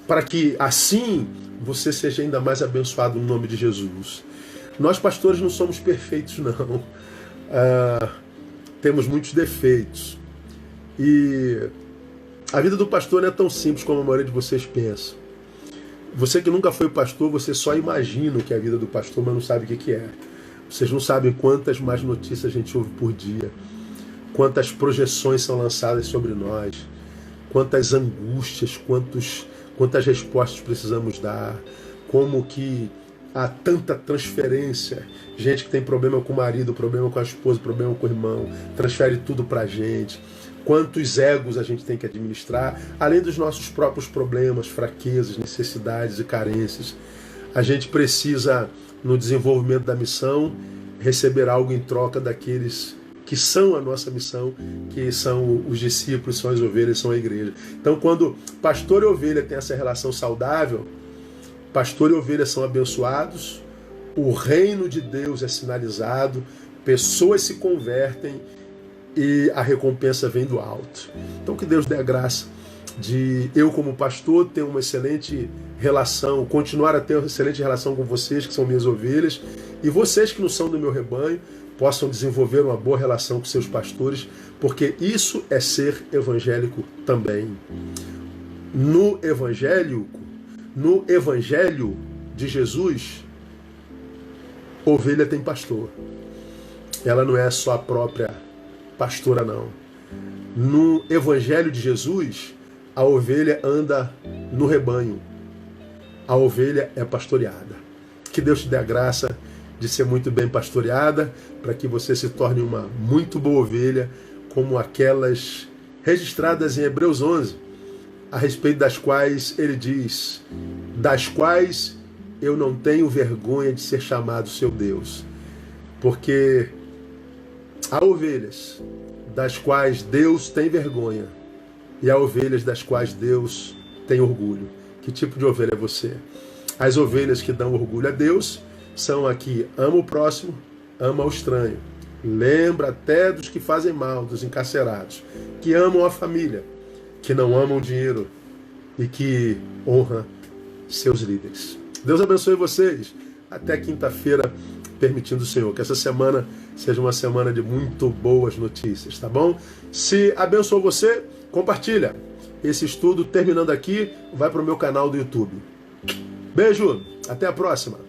para que assim você seja ainda mais abençoado no nome de Jesus. Nós pastores não somos perfeitos, não. Temos muitos defeitos. E a vida do pastor não é tão simples como a maioria de vocês pensa. Você que nunca foi pastor, você só imagina o que é a vida do pastor, mas não sabe o que é. Vocês não sabem quantas más notícias a gente ouve por dia, quantas projeções são lançadas sobre nós, quantas angústias, quantas respostas precisamos dar, como que há tanta transferência. Gente que tem problema com o marido, problema com a esposa, problema com o irmão, transfere tudo pra gente. Quantos egos a gente tem que administrar, além dos nossos próprios problemas, fraquezas, necessidades e carências. A gente precisa, no desenvolvimento da missão, receber algo em troca daqueles que são a nossa missão, que são os discípulos, são as ovelhas, são a igreja. Então, quando pastor e ovelha têm essa relação saudável, pastor e ovelha são abençoados, o reino de Deus é sinalizado, pessoas se convertem e a recompensa vem do alto. Então, que Deus dê a graça de eu, como pastor, ter uma excelente relação, continuar a ter uma excelente relação com vocês, que são minhas ovelhas, e vocês que não são do meu rebanho, possam desenvolver uma boa relação com seus pastores, porque isso é ser evangélico também. No evangelho de Jesus, ovelha tem pastor. Ela não é só a própria pastora, não. No Evangelho de Jesus, a ovelha anda no rebanho. A ovelha é pastoreada. Que Deus te dê a graça de ser muito bem pastoreada, para que você se torne uma muito boa ovelha, como aquelas registradas em Hebreus 11, a respeito das quais ele diz: das quais eu não tenho vergonha de ser chamado seu Deus. Porque há ovelhas das quais Deus tem vergonha e há ovelhas das quais Deus tem orgulho. Que tipo de ovelha é você? As ovelhas que dão orgulho a Deus são a que ama o próximo, ama o estranho. Lembra até dos que fazem mal, dos encarcerados, que amam a família, que não amam o dinheiro e que honram seus líderes. Deus abençoe vocês. Até quinta-feira, permitindo o Senhor. Que essa semana seja uma semana de muito boas notícias, tá bom? Se abençoou você, compartilha. Esse estudo, terminando aqui, vai para o meu canal do YouTube. Beijo, até a próxima.